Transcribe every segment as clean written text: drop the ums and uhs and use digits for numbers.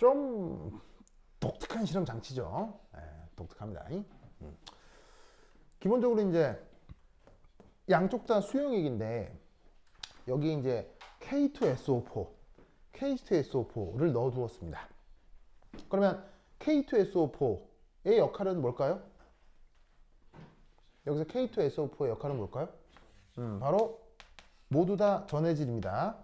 좀 독특한 실험 장치죠. 독특합니다. 기본적으로 이제 양쪽 다 수용액인데 여기 이제 K2SO4를 넣어 두었습니다. 그러면 K2SO4의 역할은 뭘까요? 여기서 K2SO4의 역할은 뭘까요? 바로 모두 다 전해질입니다.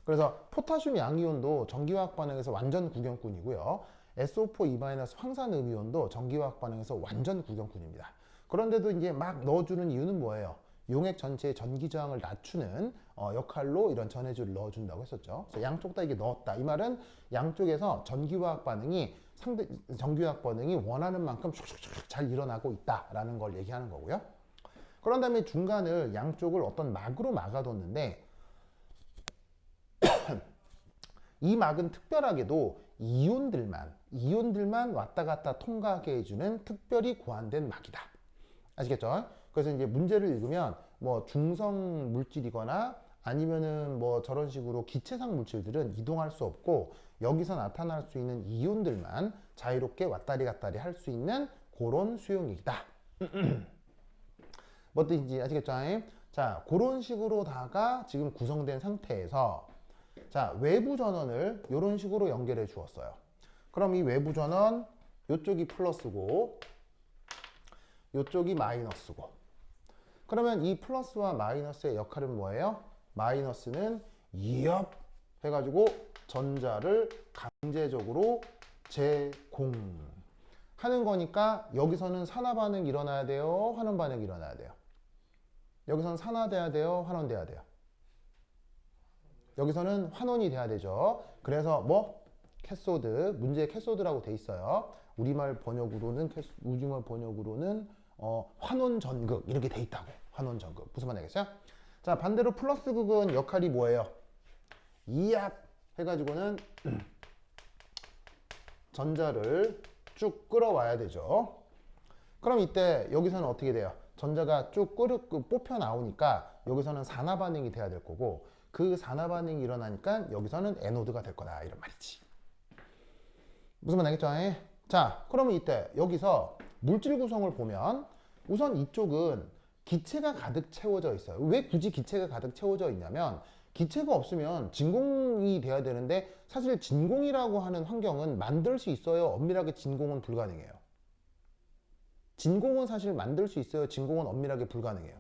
그래서 포타슘 양이온도 전기화학 반응에서 완전 구경꾼이고요. SO4 2- 황산음이온도 전기화학 반응에서 완전 구경꾼입니다. 그런데도 이제 막 넣어주는 이유는 뭐예요? 용액 전체의 전기 저항을 낮추는 역할로 이런 전해질을 넣어준다고 했었죠. 그래서 양쪽 다 이게 넣었다. 이 말은 양쪽에서 전기화학 반응이 원하는 만큼 슉슉슉 잘 일어나고 있다라는 걸 얘기하는 거고요. 그런 다음에 중간을 양쪽을 어떤 막으로 막아뒀는데 이 막은 특별하게도 이온들만 왔다 갔다 통과하게 해주는 특별히 고안된 막이다. 아시겠죠? 그래서 이제 문제를 읽으면 뭐 중성 물질이거나 아니면은 뭐 저런 식으로 기체상 물질들은 이동할 수 없고 여기서 나타날 수 있는 이온들만 자유롭게 왔다리 갔다리 할 수 있는 그런 수용액이다. 뭐 뜻인지 아시겠죠? 자, 그런 식으로다가 지금 구성된 상태에서 자, 외부 전원을 이런 식으로 연결해 주었어요. 그럼 이 외부 전원 이쪽이 플러스고 이쪽이 마이너스고 그러면 이 플러스와 마이너스의 역할은 뭐예요? 마이너스는 이업 해가지고 전자를 강제적으로 제공하는 거니까 여기서는 산화 반응이 일어나야 돼요? 환원 반응이 일어나야 돼요? 여기서는 산화돼야 돼요? 환원돼야 돼요? 여기서는 환원이 돼야 되죠. 그래서 뭐 캐소드, 문제의 캐소드라고 돼 있어요. 우리말 번역으로는 환원 전극 이렇게 돼 있다고. 환원 전극. 무슨 말 알겠어요? 자, 반대로 플러스 극은 역할이 뭐예요? 이압 해가지고는 전자를 쭉 끌어와야 되죠. 그럼 이때 여기서는 어떻게 돼요? 전자가 쭉 뽑혀 나오니까 여기서는 산화 반응이 돼야 될 거고 그 산화 반응이 일어나니까 여기서는 에노드가 될 거다 이런 말이지. 무슨 말 알겠죠? 자, 그러면 이때 여기서 물질 구성을 보면 우선 이쪽은 기체가 가득 채워져 있어요. 왜 굳이 기체가 가득 채워져 있냐면 기체가 없으면 진공이 돼야 되는데 사실 진공이라고 하는 환경은 만들 수 있어요. 엄밀하게 진공은 불가능해요. 진공은 사실 만들 수 있어요. 진공은 엄밀하게 불가능해요.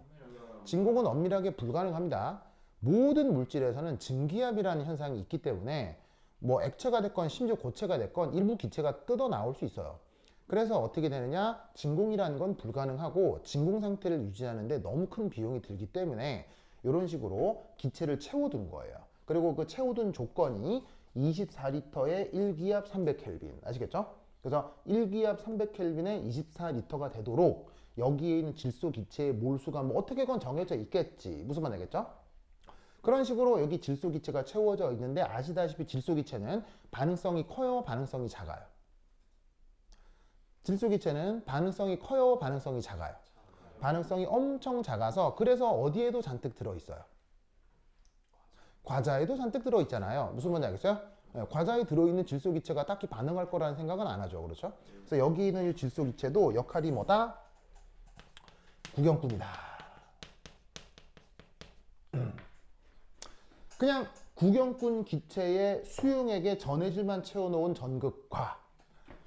진공은 엄밀하게 불가능합니다. 모든 물질에서는 증기압이라는 현상이 있기 때문에 뭐 액체가 됐건 심지어 고체가 됐건 일부 기체가 뜯어 나올 수 있어요. 그래서 어떻게 되느냐? 진공이라는 건 불가능하고 진공 상태를 유지하는데 너무 큰 비용이 들기 때문에 이런 식으로 기체를 채워둔 거예요. 그리고 그 채워둔 조건이 24리터에 1기압 300켈빈 아시겠죠? 그래서 1기압 300켈빈에 24리터가 되도록 여기에 있는 질소 기체의 몰수가 뭐 어떻게건 정해져 있겠지. 무슨 말 알겠죠? 그런 식으로 여기 질소 기체가 채워져 있는데 아시다시피 질소 기체는 반응성이 커요, 반응성이 작아요? 질소 기체는 반응성이 커요, 반응성이 작아요? 반응성이 엄청 작아서 그래서 어디에도 잔뜩 들어있어요? 과자에도 잔뜩 들어있잖아요. 무슨 말인지 알겠어요? 과자에 들어있는 질소 기체가 딱히 반응할 거라는 생각은 안 하죠. 그렇죠? 그래서 여기 있는 이 질소 기체도 역할이 뭐다? 구경꾼이다. 그냥 구경꾼 기체의 수용액에 전해질만 채워놓은 전극과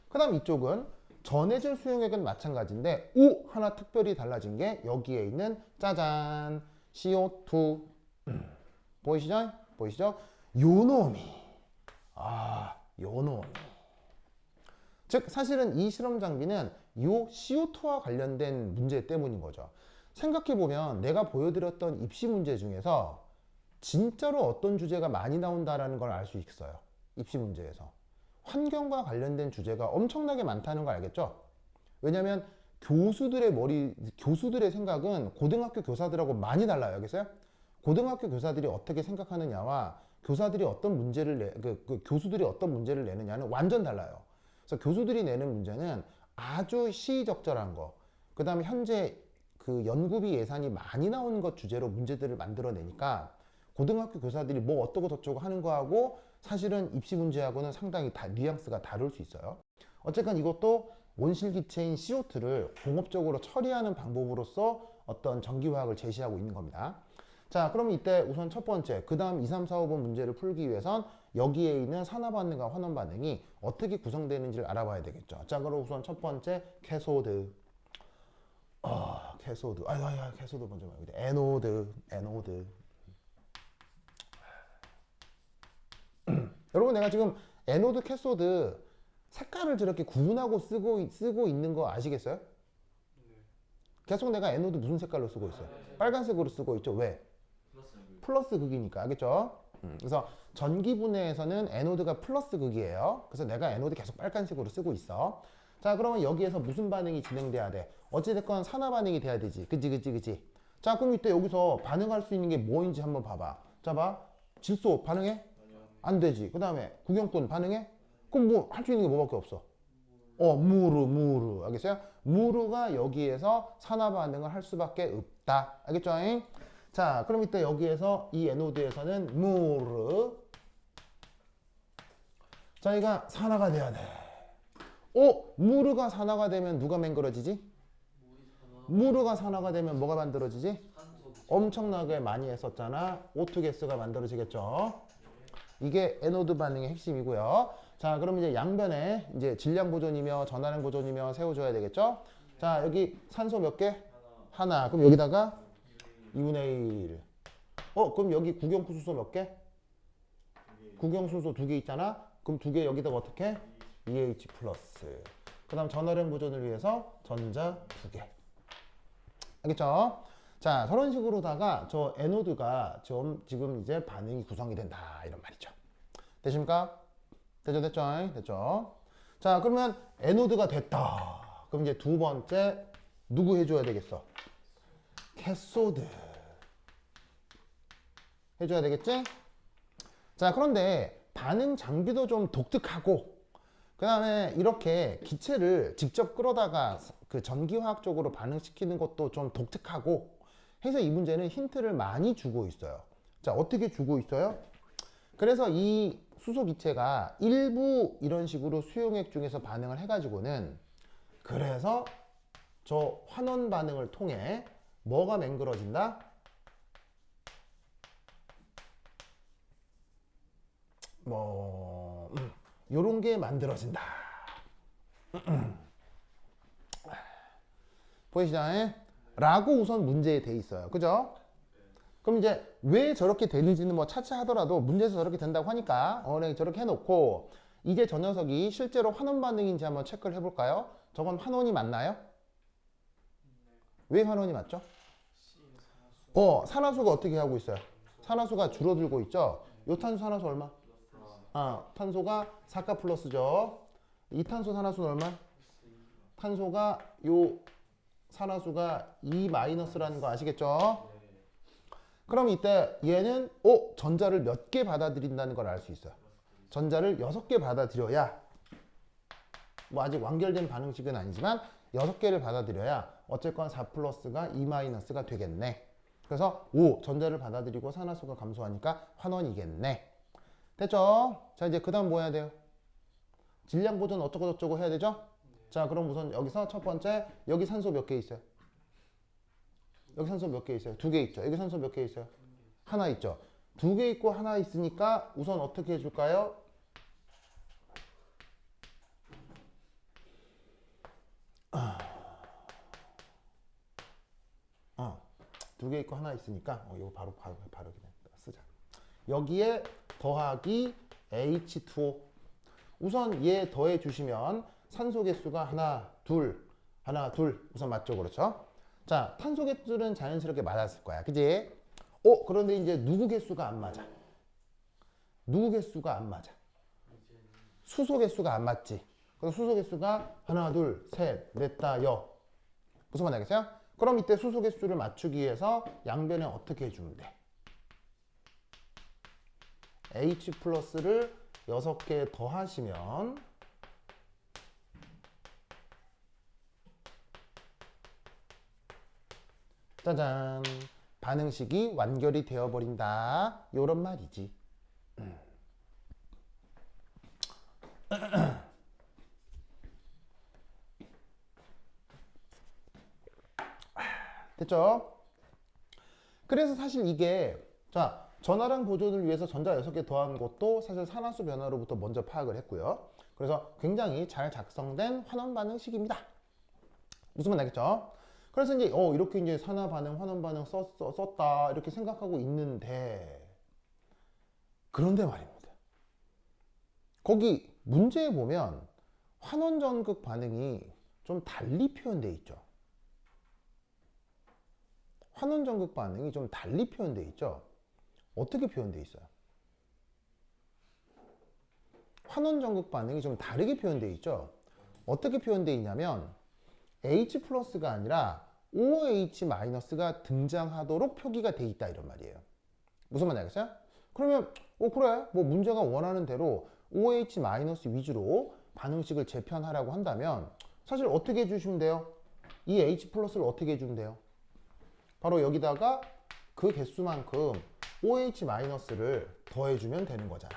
그 다음 이쪽은 전해질 수용액은 마찬가지인데 하나 특별히 달라진 게 여기에 있는 짜잔 CO2 보이시죠? 보이시죠? 요놈이 요놈이 즉 사실은 이 실험 장비는 요 CO2와 관련된 문제 때문인 거죠. 생각해보면 내가 보여드렸던 입시 문제 중에서 진짜로 어떤 주제가 많이 나온다라는 걸 알 수 있어요. 입시 문제에서. 환경과 관련된 주제가 엄청나게 많다는 걸 알겠죠? 왜냐면 교수들의 생각은 고등학교 교사들하고 많이 달라요. 알겠어요? 고등학교 교사들이 어떻게 생각하느냐와 교수들이 어떤 문제를 내느냐는 완전 달라요. 그래서 교수들이 내는 문제는 아주 시의적절한 거, 그 다음에 현재 그 연구비 예산이 많이 나오는 것 주제로 문제들을 만들어내니까 고등학교 교사들이 뭐 어떠고 저쩌고 하는 거하고 사실은 입시 문제하고는 상당히 뉘앙스가 다를 수 있어요. 어쨌건 이것도 온실기체인 CO2를 공업적으로 처리하는 방법으로서 어떤 전기화학을 제시하고 있는 겁니다. 자, 그럼 이때 우선 첫 번째, 그 다음 2, 3, 4, 5번 문제를 풀기 위해선 여기에 있는 산화반응과 환원반응이 어떻게 구성되는지를 알아봐야 되겠죠. 자, 그럼 우선 첫 번째, 캐소드. 캐소드. 캐소드 먼저 봐요. 에노드. 여러분, 내가 지금 에노드, 캐소드 색깔을 저렇게 구분하고 쓰고 있는 거 아시겠어요? 계속 내가 에노드 무슨 색깔로 쓰고 있어요? 빨간색으로 쓰고 있죠. 왜? 플러스 극이니까. 알겠죠? 그래서 전기분해에서는 에노드가 플러스 극이에요. 그래서 내가 에노드 계속 빨간색으로 쓰고 있어. 자, 그러면 여기에서 무슨 반응이 진행돼야 돼? 어찌됐건 산화 반응이 돼야 되지. 그치? 자, 그럼 이때 여기서 반응할 수 있는 게 뭐인지 한번 봐봐. 자, 봐. 질소 반응해? 안 되지. 그 다음에 구경꾼 반응해? 그럼 뭐 할 수 있는 게 뭐밖에 없어? 무르. 알겠어요? 무르가 여기에서 산화 반응을 할 수밖에 없다. 알겠죠? 자, 그럼 이때 여기에서 이 에노드에서는 무르. 자, 얘가 산화가 돼야 돼. 무르가 산화가 되면 누가 맹그러지지? 무르가 산화가 되면 뭐가 만들어지지? 엄청나게 많이 했었잖아. O2 가스가 만들어지겠죠. 이게 에노드 반응의 핵심이고요. 자, 그럼 이제 양변에 이제 질량 보존이며 전하량 보존이며 세워줘야 되겠죠. 자, 여기 산소 몇 개? 하나. 그럼 여기다가 2분의 1. 그럼 여기 구경수소 몇 개? 구경수소 2개 있잖아. 그럼 2개 여기다가 어떻게? EH 플러스. 그 다음 전하량 보존을 위해서 전자 2개. 알겠죠? 자, 저런 식으로다가 저 에노드가 지금 이제 반응이 구성이 된다. 이런 말이죠. 되십니까? 됐죠? 자, 그러면 에노드가 됐다. 그럼 이제 두 번째 누구 해줘야 되겠어? 캐소드 해줘야 되겠지? 자, 그런데 반응 장비도 좀 독특하고 그 다음에 이렇게 기체를 직접 끌어다가 그 전기화학적으로 반응시키는 것도 좀 독특하고 해서 이 문제는 힌트를 많이 주고 있어요. 자, 어떻게 주고 있어요? 그래서 이 수소기체가 일부 이런 식으로 수용액 중에서 반응을 해가지고는 그래서 저 환원 반응을 통해 뭐가 맹그러진다? 요런 게 만들어진다. 보이시죠? 라고 우선 문제에 돼 있어요. 그죠? 그럼 이제 왜 저렇게 되는지는 뭐 차차 하더라도 문제에서 저렇게 된다고 하니까 저렇게 해놓고 이제 저 녀석이 실제로 환원 반응인지 한번 체크를 해볼까요? 저건 환원이 맞나요? 왜 환원이 맞죠? 산화수가 어떻게 하고 있어요? 산화수가 줄어들고 있죠? 요 탄소 산화수 얼마? 탄소가 4가 플러스죠. 이 탄소 산화수는 얼마? 탄소가 요 산화수가 2 마이너스라는 거 아시겠죠? 그럼 이때 얘는 전자를 몇 개 받아들인다는 걸 알 수 있어요. 전자를 6개 받아들여야 뭐 아직 완결된 반응식은 아니지만 6개를 받아들여야 어쨌건 4 플러스가 2 마이너스가 되겠네. 그래서 전자를 받아들이고 산화수가 감소하니까 환원이겠네. 됐죠? 자, 이제 그 다음 뭐 해야 돼요? 질량 보존 어쩌고 저쩌고 해야 되죠? 자, 그럼 우선 여기서 첫 번째 여기 산소 몇 개 있어요? 여기 산소 몇 개 있어요? 2개 있죠. 여기 산소 몇 개 있어요? 하나 있죠. 2개 있고 하나 있으니까 우선 어떻게 해줄까요? 두 개 있고 하나 있으니까 이거 바로 그냥 쓰자. 여기에 더하기 H2O. 우선 얘 더해 주시면 산소 개수가 하나, 둘 우선 맞죠? 그렇죠? 자, 탄소 개수는 자연스럽게 맞았을 거야. 그지? 그런데 이제 누구 개수가 안 맞아? 누구 개수가 안 맞아? 수소 개수가 안 맞지? 그래서 수소 개수가 하나, 둘, 셋, 넷, 다, 여. 무슨 말 알겠어요? 그럼 이때 수소 개수를 맞추기 위해서 양변에 어떻게 해주면 돼? H 플러스를 6개 더하시면 짜잔 반응식이 완결이 되어버린다. 요런 말이지. 됐죠? 그래서 사실 이게 자 전화량 보존을 위해서 전자 6개 더한 것도 사실 산화수 변화로부터 먼저 파악을 했고요. 그래서 굉장히 잘 작성된 환원 반응식입니다. 무슨 말 알겠죠? 그래서 이제 이렇게 이제 산화 반응, 환원 반응 썼다 이렇게 생각하고 있는데 그런데 말입니다. 거기 문제에 보면 환원 전극 반응이 좀 달리 표현되어 있죠. 환원 전극 반응이 좀 달리 표현되어 있죠. 어떻게 표현되어 있어요? 환원 전극 반응이 좀 다르게 표현되어 있죠. 어떻게 표현되어 있냐면 H 플러스가 아니라 OH-가 등장하도록 표기가 돼 있다 이런 말이에요. 무슨 말인지 알겠어요? 그러면 그래 뭐 문제가 원하는 대로 OH- 위주로 반응식을 재편하라고 한다면 사실 어떻게 해주시면 돼요? 이 H 플러스를 어떻게 해주면 돼요? 바로 여기다가 그 개수만큼 OH-를 더해주면 되는 거잖아.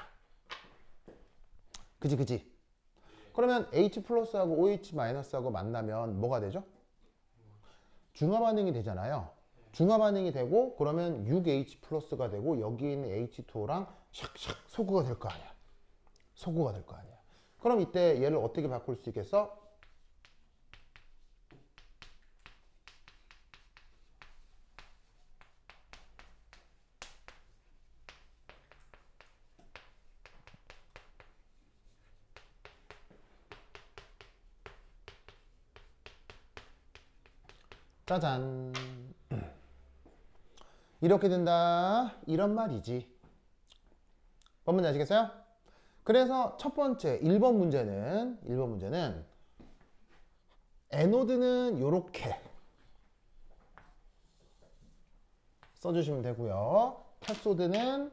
그지? 그러면 H 플러스하고 OH-하고 만나면 뭐가 되죠? 중화 반응이 되잖아요. 중화 반응이 되고 그러면 6H 플러스가 되고 여기 있는 H2O랑 샥샥 소구가 될 거 아니야. 소구가 될 거 아니야. 그럼 이때 얘를 어떻게 바꿀 수 있겠어? 짜잔. 이렇게 된다. 이런 말이지. 뭔 문제 아시겠어요? 그래서 첫 번째 1번 문제는 에노드는 요렇게 써주시면 되고요. 캐소드는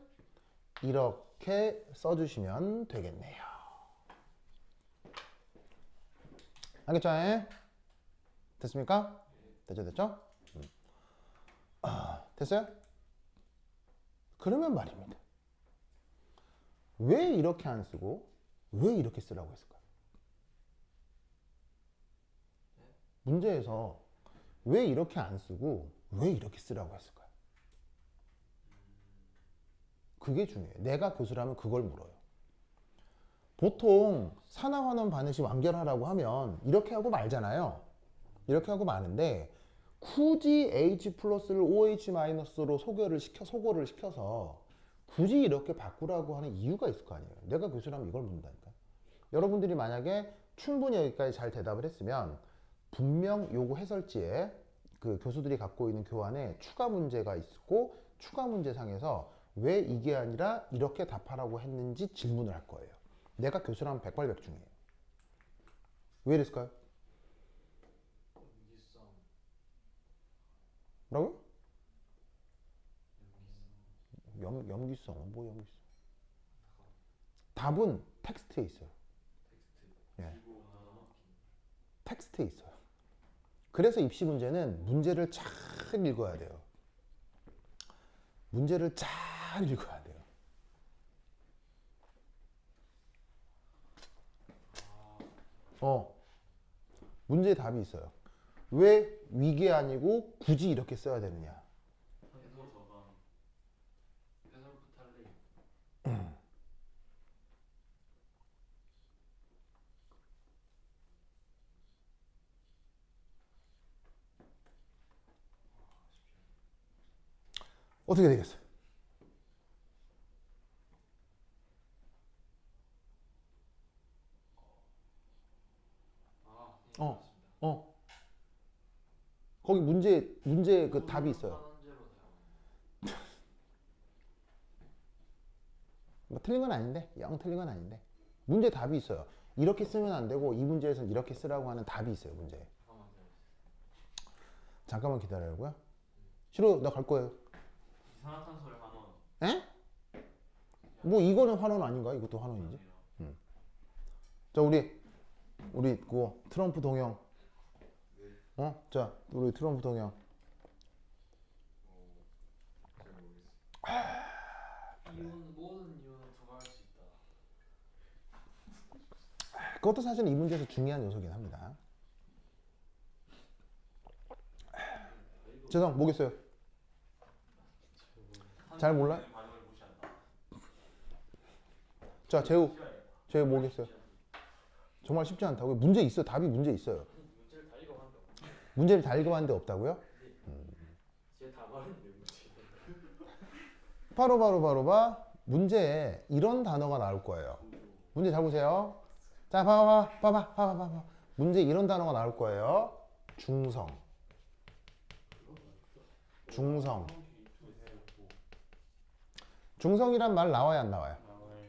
이렇게 써주시면 되겠네요. 알겠죠? 됐습니까? 됐죠? 됐어요? 그러면 말입니다. 왜 이렇게 안 쓰고 왜 이렇게 쓰라고 했을까요? 문제에서 왜 이렇게 안 쓰고 왜 이렇게 쓰라고 했을까요? 그게 중요해요. 내가 교수라면 그걸 물어요. 보통 산화환원 반응식 완결하라고 하면 이렇게 하고 말잖아요. 이렇게 하고 마는데 굳이 H 플러스를 OH 마이너스로 소거를 시켜서 굳이 이렇게 바꾸라고 하는 이유가 있을 거 아니에요. 내가 교수라면 이걸 묻는다니까. 여러분들이 만약에 충분히 여기까지 잘 대답을 했으면 분명 요거 해설지에 그 교수들이 갖고 있는 교환에 추가 문제가 있고 추가 문제상에서 왜 이게 아니라 이렇게 답하라고 했는지 질문을 할 거예요. 내가 교수라면 백발백중이에요. 왜 이랬을까요? 뭐라고요? 염기성, 뭐 염기성? 답은 텍스트에 있어요. 예. 텍스트에 있어요. 그래서 입시 문제는 문제를 잘 읽어야 돼요. 문제를 잘 읽어야 돼요. 문제에 답이 있어요. 왜 위계 아니고 굳이 이렇게 써야 되느냐? 어떻게 되겠어요? 어, 어. 거기 문제 그 답이 있어요. 뭐 틀린 건 아닌데, 영 틀린 건 아닌데. 문제 답이 있어요. 이렇게 쓰면 안 되고 이 문제에서는 이렇게 쓰라고 하는 답이 있어요, 문제에. 잠깐만 기다려요고요. 싫어, 나 갈 거예요. 이산화탄소를 환원. 에? 뭐 이거는 환원 아닌가? 이것도 환원이지. 자, 우리 그거 트럼프 동영. 자, 우리 트럼프 동영. 이온 모든 이온은 부과할 수 있다. 그것도 사실 이 문제에서 중요한 요소긴 합니다. 죄송, 뭐겠어요? 잘 몰라? 반응을 무시한다. 자, 재우 뭐겠어요? 정말 쉽지 않다고요? 문제 있어, 답이 문제 있어요. 문제를 다 읽어봤는데 없지. 문제를 다 읽어봤는데 없다고요? 쟤다 말했는데 문제. 바로 봐. 문제에 이런 단어가 나올 거예요. 문제 잘 보세요. 자, 봐봐. 문제 이런 단어가 나올 거예요. 중성. 중성이란 말 나와야 안 나와요?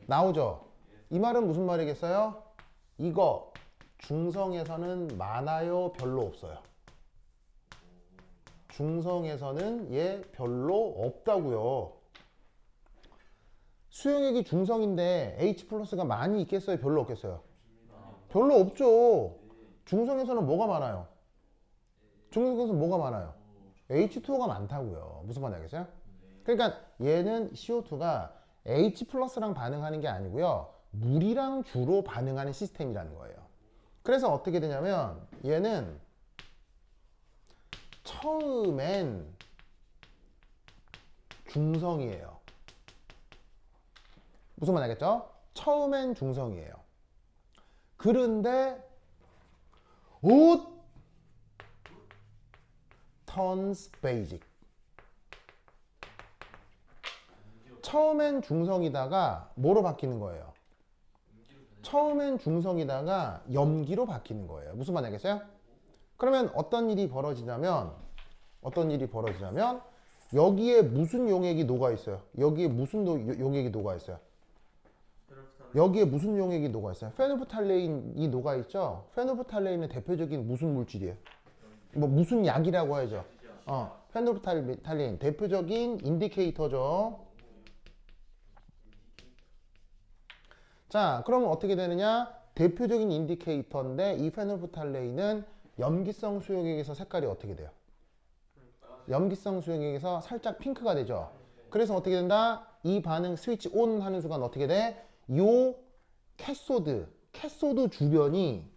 나오죠. 이 말은 무슨 말이겠어요? 이거 중성에서는 많아요, 별로 없어요? 중성에서는 얘 별로 없다고요. 수용액이 중성인데 H 플러스가 많이 있겠어요, 별로 없겠어요? 별로 없죠. 중성에서는 뭐가 많아요? 중성에서는 뭐가 많아요? H2O가 많다고요. 무슨 말인지 알겠어요? 그러니까 얘는 CO2가 H 플러스랑 반응하는 게 아니고요. 물이랑 주로 반응하는 시스템이라는 거예요. 그래서 어떻게 되냐면 얘는 처음엔 중성이에요. 무슨 말 알겠죠? 처음엔 중성이에요. 그런데 it turns basic. 처음엔 중성이다가 뭐로 바뀌는 거예요? 처음엔 중성이다가 염기로 바뀌는 거예요. 무슨 말 알겠어요? 그러면 어떤 일이 벌어지냐면 여기에 무슨 용액이 녹아 있어요? 여기에 무슨 용액이 녹아 있어요? 여기에 무슨 용액이 녹아 있어요? 페노프탈레인이 녹아 있죠? 페노프탈레인은 대표적인 무슨 물질이에요? 뭐 무슨 약이라고 하죠? 페노프탈레인 대표적인 인디케이터죠. 자, 그러면 어떻게 되느냐? 대표적인 인디케이터인데 이 페놀프탈레인은 염기성 수용액에서 색깔이 어떻게 돼요? 염기성 수용액에서 살짝 핑크가 되죠. 그래서 어떻게 된다? 이 반응 스위치 온 하는 순간 어떻게 돼? 요 캐소드 주변이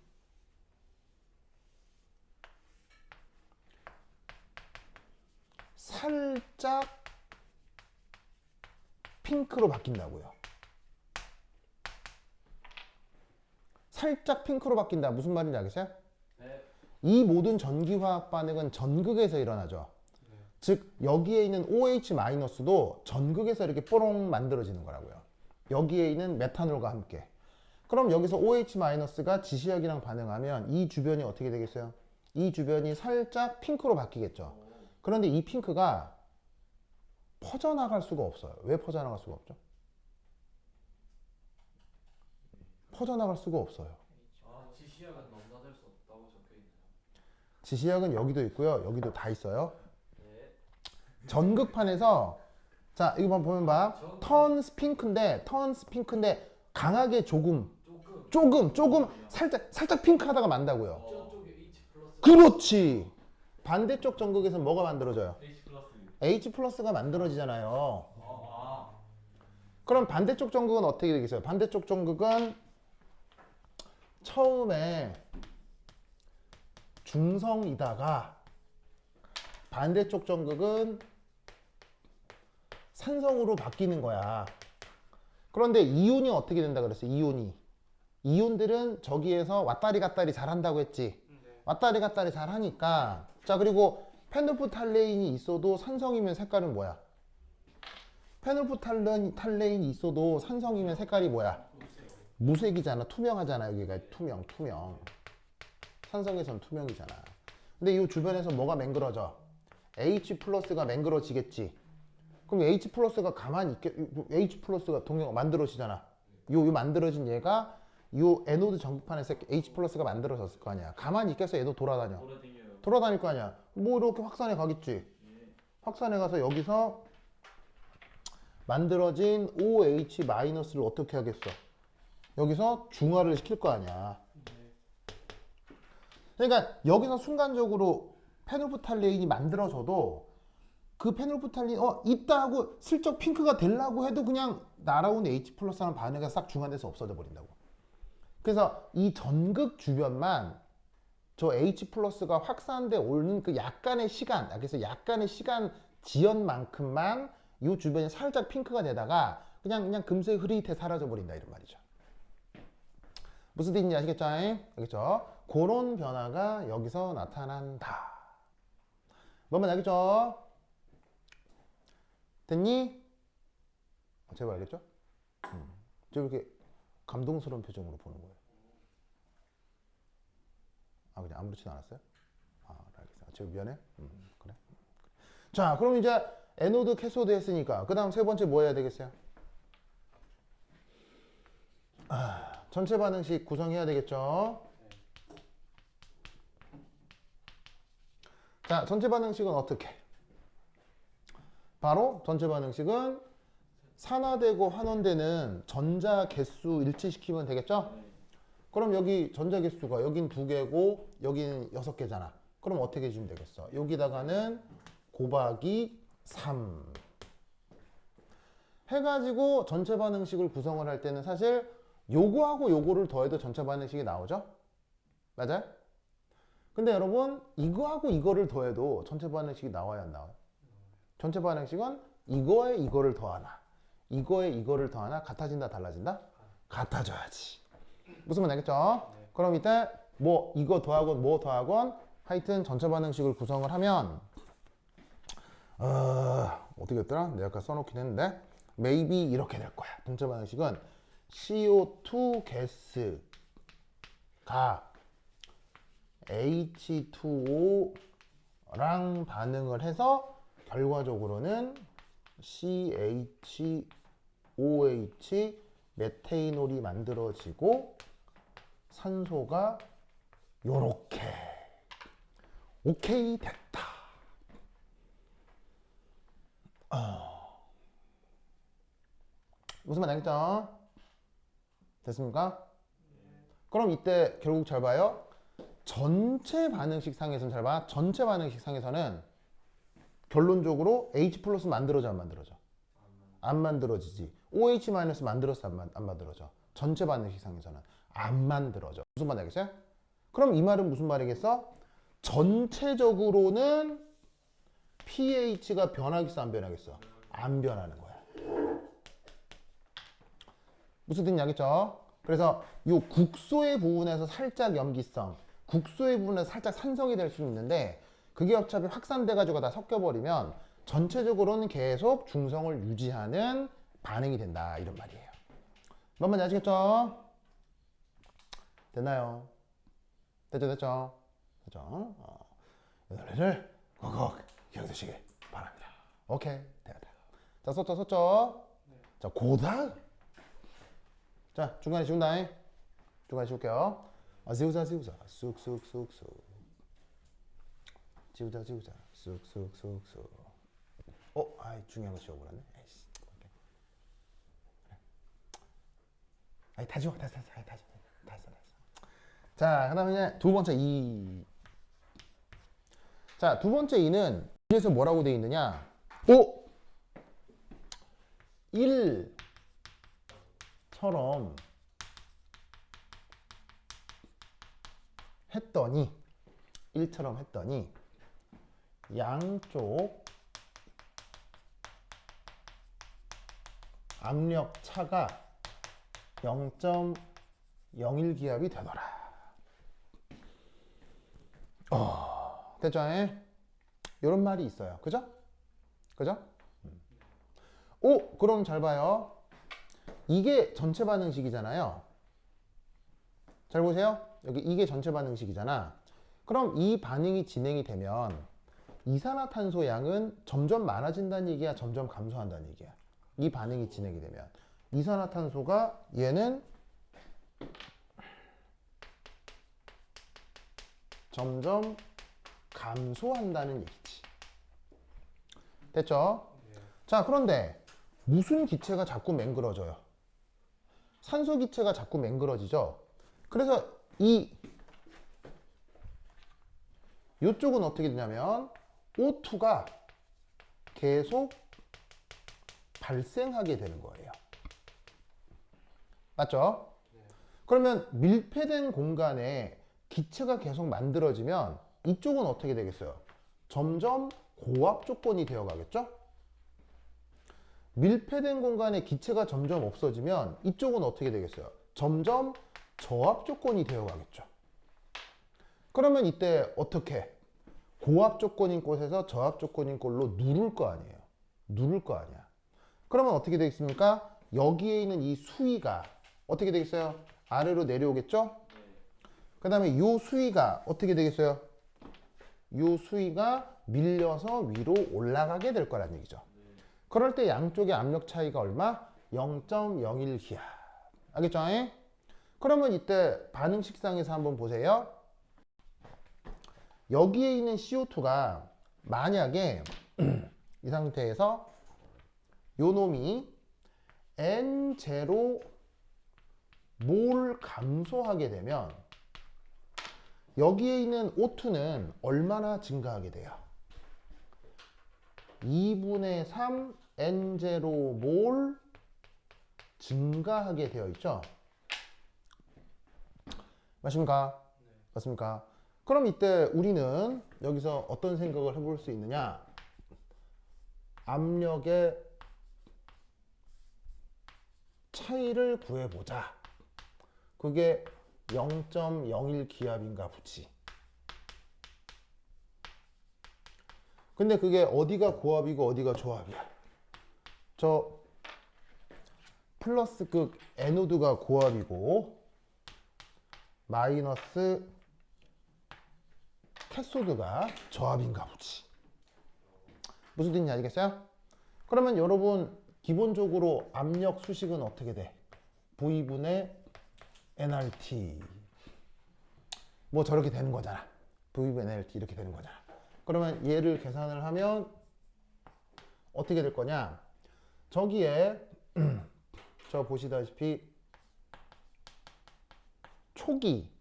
살짝 핑크로 바뀐다고요. 살짝 핑크로 바뀐다. 무슨 말인지 알겠어요? 네. 이 모든 전기화학 반응은 전극에서 일어나죠. 즉 여기에 있는 OH-도 전극에서 이렇게 뽀롱 만들어지는 거라고요. 여기에 있는 메탄올과 함께. 그럼 여기서 OH-가 지시약이랑 반응하면 이 주변이 어떻게 되겠어요? 이 주변이 살짝 핑크로 바뀌겠죠. 그런데 이 핑크가 퍼져나갈 수가 없어요. 왜 퍼져나갈 수가 없죠? 퍼져나갈 수가 없어요. 지시약은 넘나들 수 없다고 적혀있네요. 지시약은 여기도 있고요. 여기도 다 있어요. 네. 전극판에서 자 이거 보면 봐. 턴스 핑크인데 강하게 조금 살짝 핑크하다가 만다고요. 저쪽에 H 플러스. 그렇지. 반대쪽 전극에서 뭐가 만들어져요? H 플러스. H 플러스가 만들어지잖아요. 그럼 반대쪽 전극은 어떻게 되겠어요? 반대쪽 전극은 처음에 중성이다가 반대쪽 전극은 산성으로 바뀌는 거야. 그런데 이온이 어떻게 된다 그랬어요? 이온들은 저기에서 왔다리 갔다리 잘한다고 했지. 왔다리 갔다리 잘하니까. 자, 그리고 페놀프탈레인이 있어도 산성이면 색깔은 뭐야? 페놀프탈레인이 있어도 산성이면 색깔이 뭐야? 무색이잖아. 투명하잖아. 여기가 투명. 산성에선 투명이잖아. 근데 이 주변에서 뭐가 맹그러져? H 플러스가 맹그러지겠지. 그럼 H 플러스가 가만히 있게, H 플러스가 동력 만들어지잖아. 요 만들어진 얘가 요 에노드 전극판에서 H 플러스가 만들어졌을 거 아니야. 가만히 있겠어? 얘도 돌아다녀. 돌아다닐 거 아니야. 뭐 이렇게 확산해 가겠지. 확산해 가서 여기서 만들어진 OH-를 어떻게 하겠어? 여기서 중화를 시킬 거 아니야. 그러니까 여기서 순간적으로 페놀프탈레인이 만들어져도 그 페놀프탈린 있다 하고 슬쩍 핑크가 되려고 해도 그냥 날아온 H 플러스랑 반응이 싹 중간에서 없어져 버린다고. 그래서 이 전극 주변만 저 H 플러스가 확산돼 오는 그 약간의 시간, 그래서 약간의 시간 지연만큼만 이 주변이 살짝 핑크가 되다가 그냥 금세 흐릿해 사라져 버린다 이런 말이죠. 무슨 뜻인지 아시겠죠? 알겠죠? 그런 변화가 여기서 나타난다. 뭔말 알겠죠? 됐니? 제발 알겠죠? 저 이렇게 감동스러운 표정으로 보는 거예요. 그냥 아무렇지도 않았어요? 알겠어. 제가 미안해? 그래. 자, 그럼 이제 에노드, 캐소드 했으니까 그 다음 세 번째 뭐 해야 되겠어요? 전체 반응식 구성해야 되겠죠? 자, 전체 반응식은 어떻게? 바로 전체 반응식은 산화되고 환원되는 전자 개수 일치시키면 되겠죠? 그럼 여기 전자 개수가 여긴 2개고 여기는 6개잖아. 그럼 어떻게 해주면 되겠어? 여기다가는 곱하기 3 해가지고 전체 반응식을 구성을 할 때는 사실 요거하고 요거를 더해도 전체 반응식이 나오죠? 맞아요? 근데 여러분 이거하고 이거를 더해도 전체 반응식이 나와야 안 나와요? 전체 반응식은 이거에 이거를 더하나 이거에 이거를 더하나 같아진다 달라진다? 같아져야지. 무슨 말 알겠죠? 그럼 이때 뭐 이거 더하건 뭐 더하건 하여튼 전체 반응식을 구성을 하면 어떻게 했더라? 내가 아까 써놓긴 했는데 maybe 이렇게 될 거야. 전체 반응식은 CO2 가스가 H2O랑 반응을 해서 결과적으로는 CHOH 메테이놀이 만들어지고 산소가 요렇게 오케이 됐다. 무슨 말 알겠죠? 됐습니까? 그럼 이때 결국 잘 봐요. 전체 반응식 상에서는 잘 봐. 전체 반응식 상에서는 결론적으로 H 플러스 만들어져 안 만들어져? 안 만들어지지. OH 마이너스 만들었어 안 만들어져? 전체 반응식 상에서는 안 만들어져. 무슨 말 알겠어요? 그럼 이 말은 무슨 말이겠어? 전체적으로는 pH가 변하겠어 안 변하겠어? 안 변하는 거야. 무슨 뜻인지 알겠죠? 그래서 이 국소의 부분에서 살짝 염기성, 국소의 부분에서 살짝 산성이 될 수 있는데 그게 어차피 확산돼 가지고 다 섞여버리면 전체적으로는 계속 중성을 유지하는 반응이 된다 이런 말이에요. 뭔 말인지 아시겠죠? 됐나요? 됐죠? 이 노래를 꼭 기억하시길 바랍니다. 오케이, 됐다. 자, 썼죠? 자, 고다음. 자, 중간에 지운다. 중간에 지울게요. 지우자, 쑥쑥쑥쑥. 지우자, 쑥쑥쑥쑥. 중요한 거 지워버렸네. 에이씨. 그래. 다 지워. 다 지워. 자, 그 다음에 이제 두 번째 2. 자, 두 번째 2는 뒤에서 뭐라고 되어 있느냐? 1처럼 했더니 1처럼 했더니 양쪽 압력 차가 0.01 기압이 되더라. 됐죠? 이런 말이 있어요. 그죠? 그럼 잘 봐요. 이게 전체 반응식이잖아요. 잘 보세요. 여기 이게 전체 반응식이잖아. 그럼 이 반응이 진행이 되면 이산화탄소 양은 점점 많아진다는 얘기야, 점점 감소한다는 얘기야. 이 반응이 진행이 되면 이산화탄소가 얘는 점점 감소한다는 얘기지. 됐죠? 자, 그런데 무슨 기체가 자꾸 맹그러져요? 산소 기체가 자꾸 맹그러지죠? 그래서 이쪽은 어떻게 되냐면 O2가 계속 발생하게 되는 거예요. 맞죠? 그러면 밀폐된 공간에 기체가 계속 만들어지면 이쪽은 어떻게 되겠어요? 점점 고압 조건이 되어 가겠죠? 밀폐된 공간에 기체가 점점 없어지면 이쪽은 어떻게 되겠어요? 점점 저압 조건이 되어 가겠죠. 그러면 이때 어떻게? 고압 조건인 곳에서 저압 조건인 곳로 누를 거 아니에요. 누를 거 아니야. 그러면 어떻게 되겠습니까? 여기에 있는 이 수위가 어떻게 되겠어요? 아래로 내려오겠죠? 그 다음에 이 수위가 어떻게 되겠어요? 이 수위가 밀려서 위로 올라가게 될 거란 얘기죠. 그럴 때 양쪽의 압력 차이가 얼마? 0.01 기압. 알겠죠? 그러면 이때 반응식상에서 한번 보세요. 여기에 있는 CO2가 만약에 이 상태에서 요 놈이 N0 몰 감소하게 되면 여기에 있는 O2는 얼마나 증가하게 돼요? 2분의 3 N0 몰 증가하게 되어 있죠? 맞습니까? 맞습니까? 그럼 이때 우리는 여기서 어떤 생각을 해볼 수 있느냐? 압력의 차이를 구해보자. 그게 0.01 기압인가 보지. 근데 그게 어디가 고압이고 어디가 저압이야? 저 플러스 극 에노드가 고압이고 마이너스 캐소드가 저압인가 보지. 무슨 뜻인지 알겠어요? 그러면 여러분 기본적으로 압력 수식은 어떻게 돼? V분의 nRT 뭐 저렇게 되는 거잖아. V분의 nRT 이렇게 되는 거잖아. 그러면 얘를 계산을 하면 어떻게 될 거냐? 저기에 저 보시다시피 초기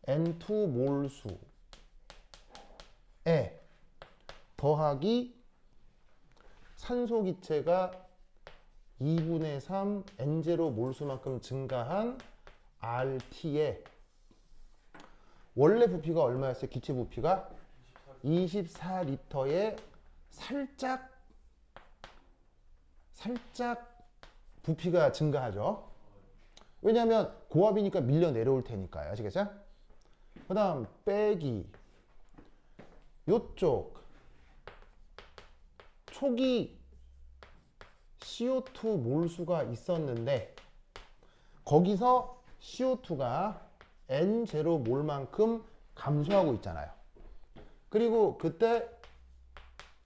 N2 몰수에 더하기 산소 기체가 2분의 3 N0 몰수만큼 증가한 RT에 원래 부피가 얼마였어요? 기체 부피가 24리터에 살짝 부피가 증가하죠. 왜냐하면 고압이니까 밀려 내려올 테니까요. 아시겠어요? 그 다음 빼기 요쪽 초기 CO2 몰수가 있었는데 거기서 CO2가 N0 몰만큼 감소하고 있잖아요. 그리고 그때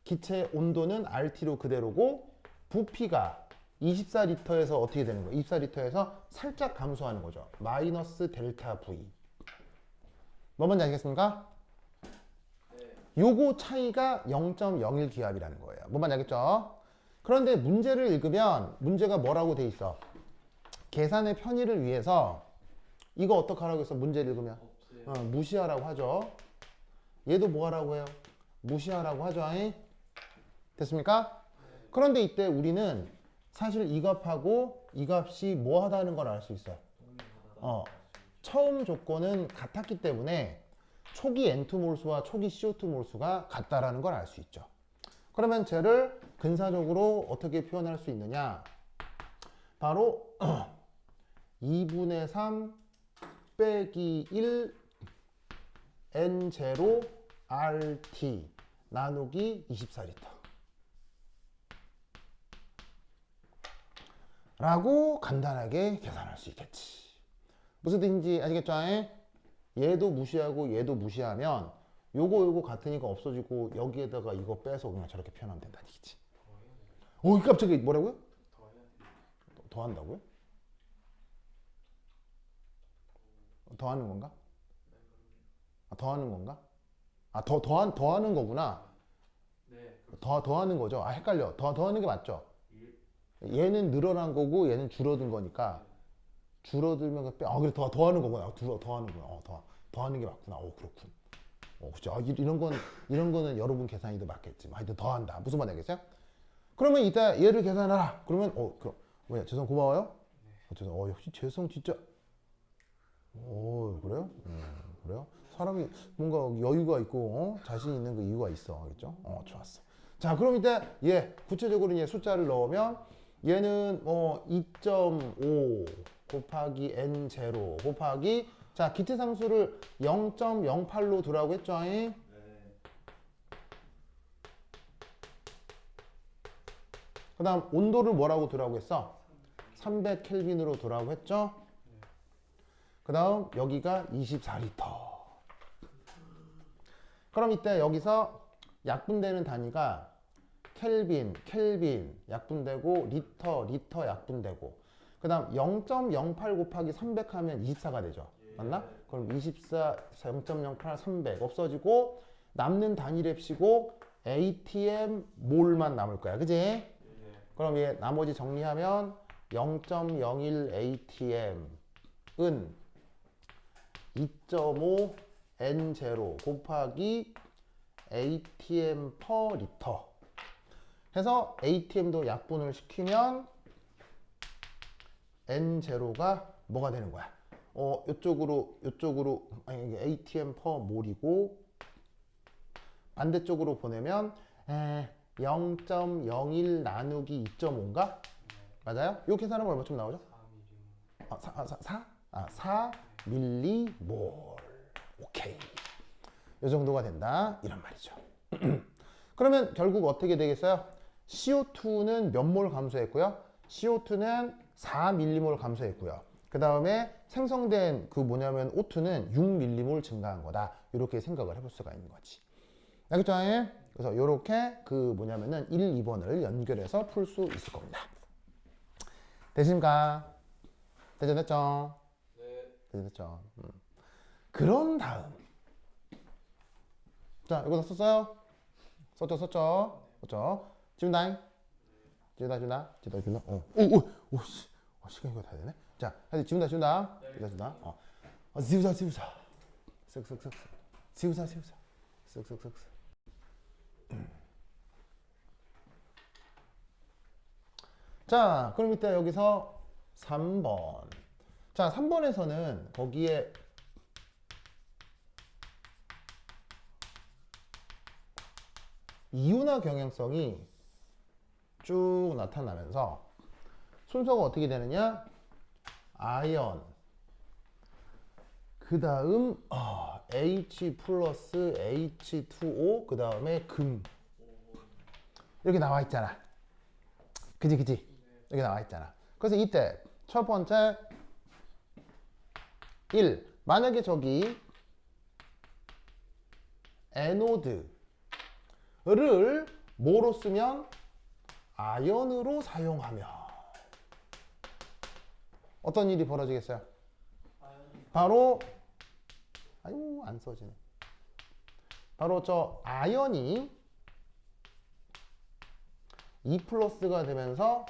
기체 온도는 RT로 그대로고 부피가 24리터에서 어떻게 되는 거예요? 24리터에서 살짝 감소하는 거죠. 마이너스 델타 V. 뭐 뭔지 알겠습니까? 요거 차이가 0.01 기압이라는 거예요. 뭐 뭔지 알겠죠? 그런데 문제를 읽으면 문제가 뭐라고 돼 있어? 계산의 편의를 위해서 이거 어떡하라고 했어? 문제를 읽으면 무시하라고 하죠. 얘도 뭐 하라고 해요? 무시하라고 하죠. 됐습니까? 그런데 이때 우리는 사실 이 값하고 이 값이 뭐 하다는 걸 알 수 있어요. 처음 조건은 같았기 때문에 초기 N2 몰수와 초기 CO2 몰수가 같다라는 걸 알 수 있죠. 그러면 쟤를 근사적으로 어떻게 표현할 수 있느냐? 바로 2분의 3 빼기 1 N0 RT 나누기 24리터 라고 간단하게 계산할 수 있겠지. 무슨 뜻인지 아시겠죠? 얘도 무시하고 얘도 무시하면 요거 같으니까 없어지고 여기에다가 이거 빼서 그냥 저렇게 표현하면 된다는 얘기지. 깜짝이야. 뭐라고요? 더 한다고요? 더 하는 건가? 더 하는 건가? 더 하는 거구나. 더 하는 거죠. 헷갈려. 더 하는 게 맞죠? 얘는 늘어난 거고 얘는 줄어든 거니까 줄어들면 그래 더 하는 거구나. 더 하는 거야. 더 하는 게 맞구나. 그렇군. 그죠. 이런 거는 여러분 계산이 더 맞겠지. 하여튼 더한다. 무슨 말 되겠어요? 그러면 이따 얘를 계산하라. 그러면 그럼 뭐야? 재성 고마워요? 재성 역시 재성 진짜. 그래요? 그래요? 사람이 뭔가 여유가 있고 자신 있는 그 이유가 있어. 알겠죠? 좋았어. 자, 그럼 이제 얘 구체적으로 이제 숫자를 넣으면 얘는 2.5 곱하기 n0 곱하기 자, 기트 상수를 0.08로 두라고 했죠? 네. 그 다음 온도를 뭐라고 두라고 했어? 300켈빈으로 두라고 했죠? 그 다음 여기가 24리터. 그럼 이때 여기서 약분되는 단위가 켈빈 약분되고 리터 약분되고 그 다음 0.08 곱하기 300 하면 24가 되죠. 맞나? 그럼 24, 0.08, 300 없어지고 남는 단위랩시고 ATM 몰만 남을 거야. 그지? 그럼 얘 나머지 정리하면 0.01 ATM은 2.5 N0 곱하기 ATM per 리터 해서 ATM도 약분을 시키면 N0가 뭐가 되는 거야? 요쪽으로 아니 ATM per 몰이고 반대쪽으로 보내면 0.01 나누기 2.5인가? 맞아요? 요 계산하면 얼마쯤 나오죠? 4 밀리몰. 오케이. 요 정도가 된다. 이런 말이죠. 그러면 결국 어떻게 되겠어요? CO2는 몇 몰 감소했고요? CO2는 4 밀리몰 감소했고요. 그 다음에 생성된 그 뭐냐면 O2는 6 밀리몰 증가한 거다. 이렇게 생각을 해볼 수가 있는 거지. 알겠죠? 그래서 이렇게 그 뭐냐면은 1, 2번을 연결해서 풀 수 있을 겁니다. 되십니까? 됐죠? 네. 됐죠? 그런 다음 자, 이거 다 썼어요? 썼죠? 지운다잉? 지운다. 씨. 시간 이거 다 되네? 자, 하여튼 지운다. 지우자. 쓱쓱쓱. 지우자. 쓱쓱쓱. 자, 그럼 이따 여기서 3번. 자, 3번에서는 거기에 이윤화 경향성이 쭉 나타나면서 순서가 어떻게 되느냐? 아연 그 다음 H 플러스 H2O 그 다음에 금 이렇게 나와 있잖아. 그지? 이렇게 나와 있잖아. 그래서 이때 첫 번째 1. 만약에 저기 에노드를 뭐로 쓰면 아연으로 사용하면 어떤 일이 벌어지겠어요? 바로 아유 안 써지네. 바로 저 아연이 2 플러스가 되면서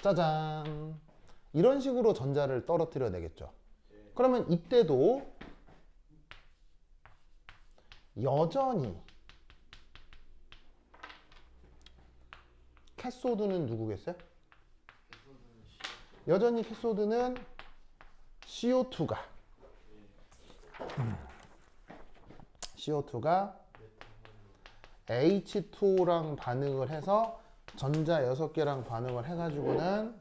짜잔 이런 식으로 전자를 떨어뜨려 내겠죠. 그러면 이때도 여전히 캐소드는 누구겠어요? 여전히 캐소드는 CO2가 H2O랑 반응을 해서 전자 6개랑 반응을 해가지고는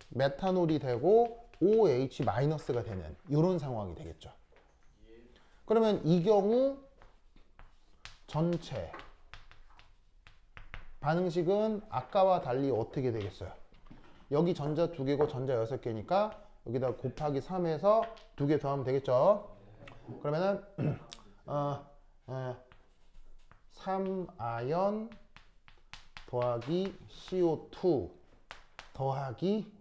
메탄올이 되고 OH-가 되는 이런 상황이 되겠죠. 그러면 이 경우 전체 반응식은 아까와 달리 어떻게 되겠어요? 여기 전자 2개고 전자 6개니까 여기다 곱하기 3해서 2개 더하면 되겠죠? 그러면은 3아연 더하기 CO2 더하기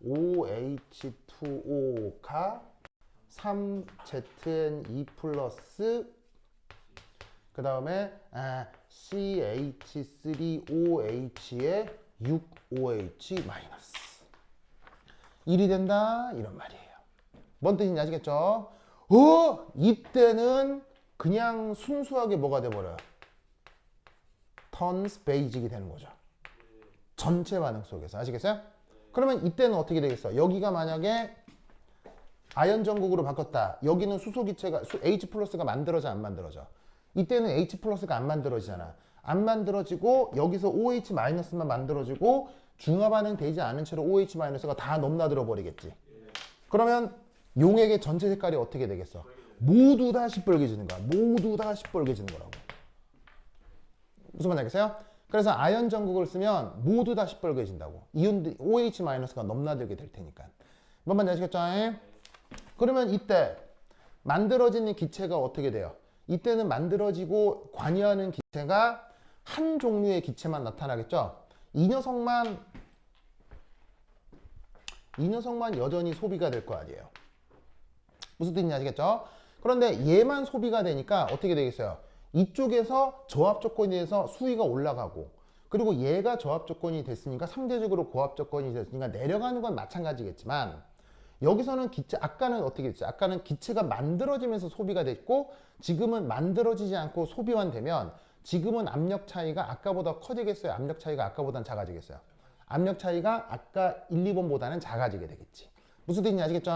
OH2O가 3ZN2 플러스 그 다음에 CH3OH에 6OH 마이너스 1이 된다 이런 말이에요. 뭔 뜻인지 아시겠죠? 이때는 그냥 순수하게 뭐가 돼버려요? turns basic이 되는 거죠. 전체 반응 속에서. 아시겠어요? 그러면 이때는 어떻게 되겠어? 여기가 만약에 아연 전극으로 바꿨다. 여기는 수소기체가 H 플러스가 만들어져 안 만들어져? 이때는 H 플러스가 안 만들어지잖아. 안 만들어지고 여기서 OH 마이너스만 만들어지고 중화 반응 되지 않은 채로 OH 마이너스가 다 넘나들어 버리겠지. 그러면 용액의 전체 색깔이 어떻게 되겠어? 모두 다 시뻘개지는 거야. 모두 다 시뻘개지는 거라고. 무슨 말인지 알겠어요? 그래서 아연 전극을 쓰면 모두 다 시뻘개진다고. 이온 OH 마이너스가 넘나들게 될 테니까. 뭔 말인지 아시겠죠? 그러면 이때 만들어지는 기체가 어떻게 돼요? 이때는 만들어지고 관여하는 기체가 한 종류의 기체만 나타나겠죠? 이 녀석만 여전히 소비가 될 거 아니에요. 무슨 뜻인지 아시겠죠? 그런데 얘만 소비가 되니까 어떻게 되겠어요? 이쪽에서 저합 조건이 돼서 수위가 올라가고, 그리고 얘가 저합 조건이 됐으니까 상대적으로 고합 조건이 됐으니까 내려가는 건 마찬가지겠지만, 여기서는 기체, 아까는 어떻게 됐지? 아까는 기체가 만들어지면서 소비가 됐고, 지금은 만들어지지 않고 소비만 되면, 지금은 압력 차이가 아까보다 커지겠어요? 압력 차이가 아까보다는 작아지겠어요? 압력 차이가 아까 1, 2번보다는 작아지게 되겠지. 무슨 뜻인지 아시겠죠?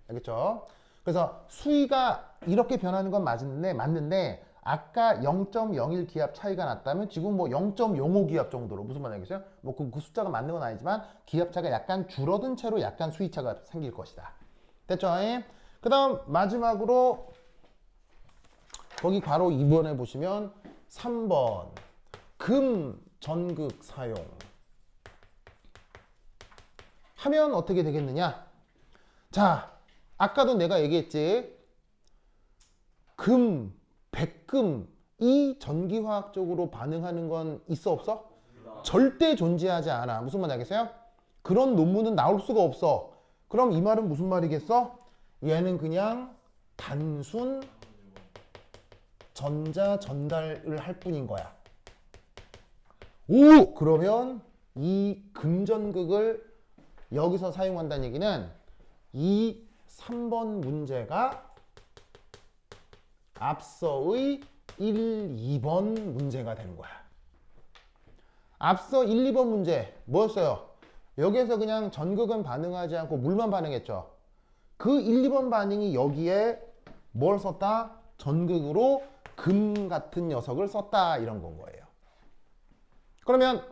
알겠죠? 그래서 수위가 이렇게 변하는 건 맞는데 아까 0.01 기압 차이가 났다면 지금 뭐 0.05 기압 정도로, 무슨 말인지 알겠어요? 뭐 그 숫자가 맞는 건 아니지만 기압차가 약간 줄어든 채로 약간 수위차가 생길 것이다. 됐죠? 그 다음 마지막으로 거기 괄호 2번에 보시면 3번 금 전극 사용 하면 어떻게 되겠느냐? 자, 아까도 내가 얘기했지. 금, 백금 이 전기화학적으로 반응하는 건 있어 없어? 절대 존재하지 않아. 무슨 말인지 알겠어요? 그런 논문은 나올 수가 없어. 그럼 이 말은 무슨 말이겠어? 얘는 그냥 단순 전자 전달을 할 뿐인 거야. 오! 그러면 이 금전극을 여기서 사용한다는 얘기는 이 3번 문제가 앞서의 1, 2번 문제가 되는 거야. 앞서 1, 2번 문제 뭐였어요? 여기에서 그냥 전극은 반응하지 않고 물만 반응했죠. 그 1, 2번 반응이 여기에 뭘 썼다? 전극으로 금 같은 녀석을 썼다, 이런 건 거예요. 그러면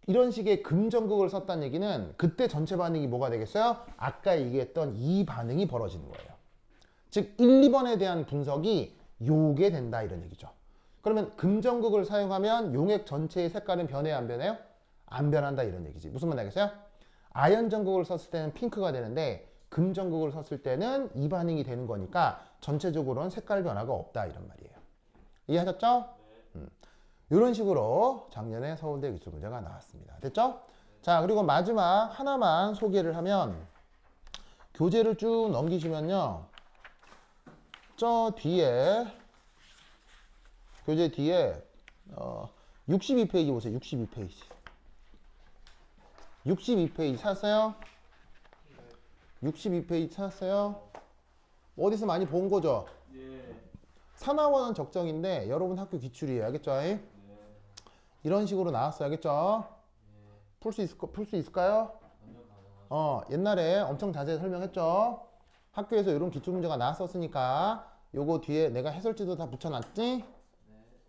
이런 식의 금전극을 썼다는 얘기는 그때 전체 반응이 뭐가 되겠어요? 아까 얘기했던 이 반응이 벌어지는 거예요. 즉 1, 2번에 대한 분석이 요게 된다, 이런 얘기죠. 그러면 금전극을 사용하면 용액 전체의 색깔은 변해요, 안 변해요? 안 변한다, 이런 얘기지. 무슨 말인지 알겠어요? 아연 전극을 썼을 때는 핑크가 되는데 금전극을 썼을 때는 이 반응이 되는 거니까 전체적으로는 색깔 변화가 없다, 이런 말이에요. 이해하셨죠? 이런 식으로 작년에 서울대 기출문제가 나왔습니다. 됐죠? 자, 그리고 마지막 하나만 소개를 하면, 교재를 쭉 넘기시면요, 저 뒤에 교재 뒤에 62페이지 보세요. 62페이지 62페이지 찾았어요? 62페이지 찾았어요? 어디서 많이 본 거죠? 산하원은 적정인데 여러분 학교 기출이에요. 알겠죠? 이런 식으로 나왔어요. 알겠죠? 풀 수 있을까요? 옛날에 엄청 자세히 설명했죠? 학교에서 이런 기출문제가 나왔었으니까 요거 뒤에 내가 해설지도 다 붙여놨지?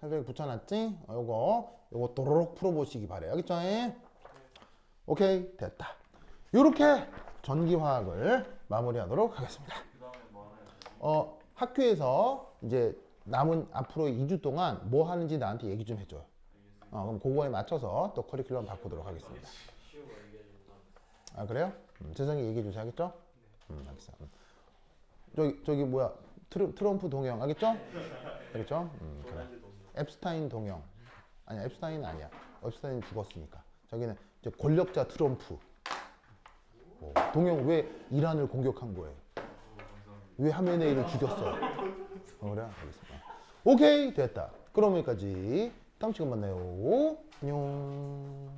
해설지 붙여놨지? 요거 도로록 풀어보시기 바래요. 알겠죠? 오케이, 됐다. 요렇게 전기화학을 마무리하도록 하겠습니다. 학교에서 이제 남은 앞으로 2주 동안 뭐 하는지 나한테 얘기 좀 해줘요. 그럼 그거에 맞춰서 또 커리큘럼 바꾸도록 하겠습니다. 아, 그래요? 재성이 얘기해 주세요. 알겠죠? 알겠어. 저기 뭐야, 트럼프 동영 알겠죠? 알겠죠? 그래. 앱스타인 동영. 아니야, 앱스타인은 아니야. 앱스타인 죽었으니까. 저기는 이제 권력자 트럼프. 동영 왜 이란을 공격한 거예요? 왜 하메네이를 죽였어? 그래? 알겠습니다. 오케이, 됐다. 그럼 여기까지. 다음 시간 만나요. 안녕.